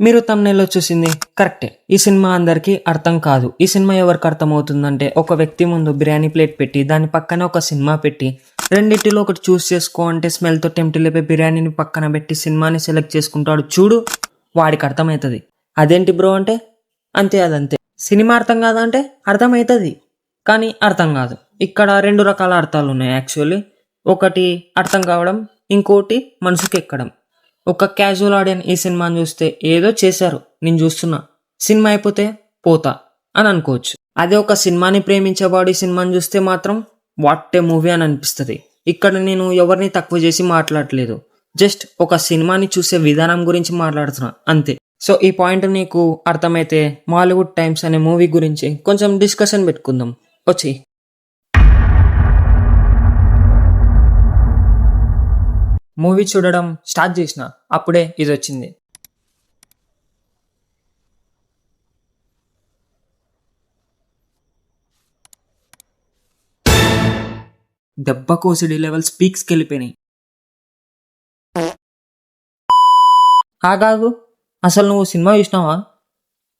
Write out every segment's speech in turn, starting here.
మీరు తమ్నైల్లో చూసింది కరెక్టే. ఈ సినిమా అందరికీ అర్థం కాదు. ఈ సినిమా ఎవరికి అర్థమవుతుందంటే, ఒక వ్యక్తి ముందు బిర్యానీ ప్లేట్ పెట్టి దాని పక్కన ఒక సినిమా పెట్టి రెండింటిలో ఒకటి చూస్ చేసుకో అంటే స్మెల్తో టెంప్ట్ లేపే బిర్యానీని పక్కన పెట్టి సినిమాని సెలెక్ట్ చేసుకుంటాడు చూడు, వాడికి అర్థమవుతుంది. అదేంటి బ్రో అంటే అంతే, అదంతే. సినిమా అర్థం కాదా అంటే అర్థమవుతుంది, కానీ అర్థం కాదు. ఇక్కడ 2 రకాల అర్థాలు ఉన్నాయి యాక్చువల్లీ. ఒకటి అర్థం కావడం, ఇంకోటి మనసుకి ఎక్కడం. ఒక క్యాజువల్ ఆడియన్ ఈ సినిమాని చూస్తే ఏదో చేశారు, నేను చూస్తున్నా, సినిమా అయిపోతే పోతా అని అనుకోవచ్చు. అదే ఒక సినిమాని ప్రేమించేవాడు ఈ సినిమాని చూస్తే మాత్రం వాట్ ఏ మూవీ అని అనిపిస్తుంది. ఇక్కడ నేను ఎవరిని తక్కువ చేసి మాట్లాడలేదు, జస్ట్ ఒక సినిమాని చూసే విధానం గురించి మాట్లాడుతున్నా అంతే. సో ఈ పాయింట్ నీకు అర్థమైతే మాలీవుడ్ టైమ్స్ అనే మూవీ గురించి కొంచెం డిస్కషన్ పెట్టుకుందాం వచ్చి. మూవీ చూడడం స్టార్ట్ చేసిన అప్పుడే ఇది వచ్చింది. దెబ్బ కోసిడి లెవెల్స్ పీక్స్కి వెళ్ళిపోయినాయి. ఆగాగు, అసలు నువ్వు సినిమా చూసినావా?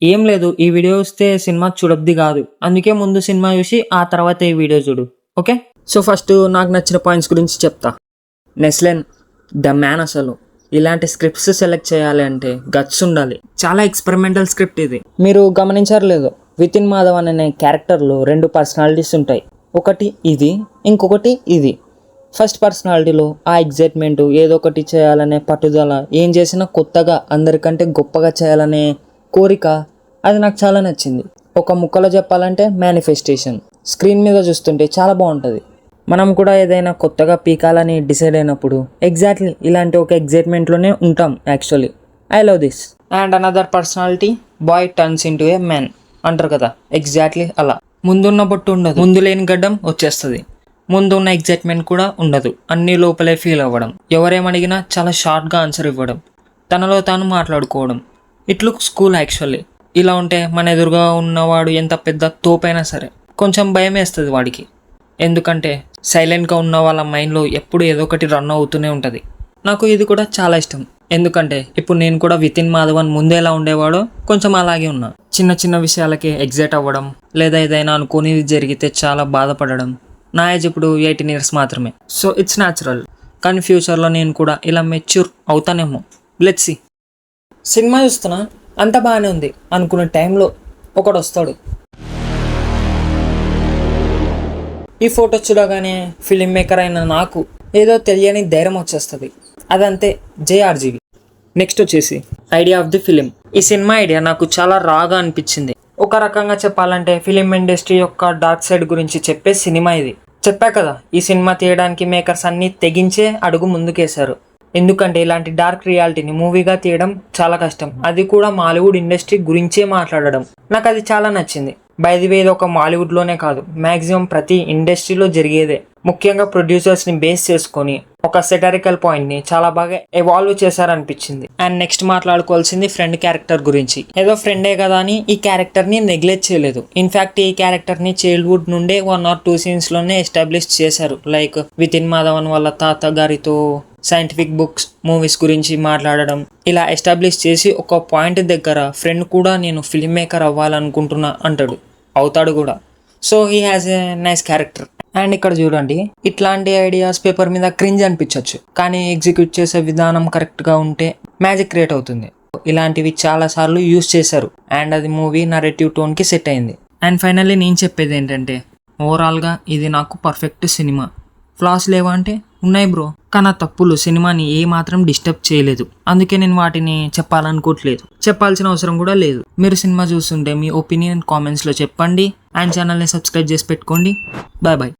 ఏం లేదు, ఈ వీడియో వస్తే సినిమా చూడద్ది కాదు, అందుకే ముందు సినిమా చూసి ఆ తర్వాత ఈ వీడియో చూడు, ఓకే? సో ఫస్ట్ నాకు నచ్చిన పాయింట్స్ గురించి చెప్తా. నెస్లెన్ ద మ్యాన్. అసలు ఇలాంటి స్క్రిప్ట్స్ సెలెక్ట్ చేయాలి అంటే గట్స్ ఉండాలి. చాలా ఎక్స్పెరిమెంటల్ స్క్రిప్ట్ ఇది. మీరు గమనించారు లేదో, వితిన్ మాధవన్ అనే క్యారెక్టర్లో 2 పర్సనాలిటీస్ ఉంటాయి. ఒకటి ఇది, ఇంకొకటి ఇది. ఫస్ట్ పర్సనాలిటీలో ఆ ఎగ్జైట్మెంట్, ఏదో ఒకటి చేయాలనే పట్టుదల, ఏం చేసినా కొత్తగా అందరికంటే గొప్పగా చేయాలనే కోరిక, అది నాకు చాలా నచ్చింది. ఒక ముక్కలో చెప్పాలంటే మేనిఫెస్టేషన్. స్క్రీన్ మీద చూస్తుంటే చాలా బాగుంటుంది. మనం కూడా ఏదైనా కొత్తగా పీకాలని డిసైడ్ అయినప్పుడు ఎగ్జాక్ట్లీ ఇలాంటి ఒక ఎగ్జైట్మెంట్లోనే ఉంటాం actually. I love this. And another personality, boy turns into a man అంటారు కదా, ఎగ్జాక్ట్లీ అలా. ముందున్న బొట్టు ఉండదు, ముందు లేని గడ్డం వచ్చేస్తుంది. ముందు ఉన్న ఎగ్జైట్మెంట్ కూడా ఉండదు, అన్ని లోపలే ఫీల్ అవ్వడం. ఎవరేమడిగినా చాలా షార్ట్గా ఆన్సర్ ఇవ్వడం, తనలో తాను మాట్లాడుకోవడం. It looks cool actually. ఇలా ఉంటే మన ఎదురుగా ఉన్నవాడు ఎంత పెద్ద తోపైనా సరే కొంచెం భయం వేస్తుంది వాడికి. ఎందుకంటే సైలెంట్గా ఉన్న వాళ్ళ మైండ్లో ఎప్పుడు ఏదో ఒకటి రన్ అవుతూనే ఉంటుంది. నాకు ఇది కూడా చాలా ఇష్టం, ఎందుకంటే ఇప్పుడు నేను కూడా వితిన్ మాధవన్ ముందే ఎలా ఉండేవాడో కొంచెం అలాగే ఉన్నా. చిన్న చిన్న విషయాలకి ఎగ్జైట్ అవ్వడం, లేదా ఏదైనా అనుకోనిది జరిగితే చాలా బాధపడడం. నా ఏజ్ ఇప్పుడు 18 years మాత్రమే, సో ఇట్స్ న్యాచురల్. కానీ ఫ్యూచర్లో నేను కూడా ఇలా మెచ్యూర్ అవుతానేమో, లెట్స్ సీ. సినిమా చూస్తున్నా, అంత బాగానే ఉంది అనుకునే టైంలో ఒకడు వస్తాడు. ఈ ఫోటో చూడగానే ఫిలిం మేకర్ అయిన నాకు ఏదో తెలియని ధైర్యం వచ్చేస్తుంది. అదంతే, JRGV. నెక్స్ట్ వచ్చేసి ఐడియా ఆఫ్ ది ఫిలిం. ఈ సినిమా ఐడియా నాకు చాలా రాగా అనిపించింది. ఒక రకంగా చెప్పాలంటే ఫిలిం ఇండస్ట్రీ యొక్క డార్క్ సైడ్ గురించి చెప్పే సినిమా ఇది. చెప్పా కదా, ఈ సినిమా తీయడానికి మేకర్స్ అన్ని తెగించే అడుగు ముందుకేశారు. ఎందుకంటే ఇలాంటి డార్క్ రియాలిటీని మూవీగా తీయడం చాలా కష్టం, అది కూడా మాలీవుడ్ ఇండస్ట్రీ గురించే మాట్లాడడం. నాకు అది చాలా నచ్చింది. బై ది వే, ఇది ఒక మాలీవుడ్లోనే కాదు, మ్యాక్సిమం ప్రతి ఇండస్ట్రీలో జరిగేదే. ముఖ్యంగా ప్రొడ్యూసర్స్ని బేస్ చేసుకొని ఒక సెటరికల్ పాయింట్ని చాలా బాగా ఎవాల్వ్ చేశారనిపించింది. అండ్ నెక్స్ట్ మాట్లాడుకోవాల్సింది ఫ్రెండ్ క్యారెక్టర్ గురించి. ఏదో ఫ్రెండే కదా అని ఈ క్యారెక్టర్ని నెగ్లెక్ట్ చేయలేదు. ఇన్ఫ్యాక్ట్ ఈ క్యారెక్టర్ని చైల్డ్హుడ్ నుండే 1 or 2 scenesలోనే ఎస్టాబ్లిష్ చేశారు. లైక్ వితిన్ మాధవన్ వాళ్ళ తాత గారితో సైంటిఫిక్ బుక్స్, మూవీస్ గురించి మాట్లాడడం. ఇలా ఎస్టాబ్లిష్ చేసి ఒక పాయింట్ దగ్గర ఫ్రెండ్ కూడా నేను ఫిల్మ్ మేకర్ అవ్వాలనుకుంటున్నా అంటాడు, అవుతాడు కూడా. So he has a nice character. And ఇక్కడ చూడండి, ఇట్లాంటి ఐడియాస్ పేపర్ మీద క్రింజ్ అనిపించవచ్చు, కానీ ఎగ్జిక్యూట్ చేసే విధానం కరెక్ట్గా ఉంటే మ్యాజిక్ క్రియేట్ అవుతుంది. ఇలాంటివి చాలాసార్లు యూస్ చేశారు అండ్ అది మూవీ నరేటివ్ టోన్కి సెట్ అయింది. అండ్ ఫైనల్లీ నేను చెప్పేది ఏంటంటే, ఓవరాల్గా ఇది నాకు పర్ఫెక్ట్ సినిమా. ఫ్లాస్ లేవా అంటే ఉన్నాయి బ్రో, కానీ ఆ తప్పులు సినిమాని ఏ మాత్రం డిస్టర్బ్ చేయలేదు. అందుకే నేను వాటిని చెప్పాలనుకోవట్లేదు, చెప్పాల్సిన అవసరం కూడా లేదు. మీరు సినిమా చూస్తుంటే మీ ఒపీనియన్ కామెంట్స్లో చెప్పండి. అండ్ ఛానల్ని సబ్స్క్రైబ్ చేసి పెట్టుకోండి. Bye bye.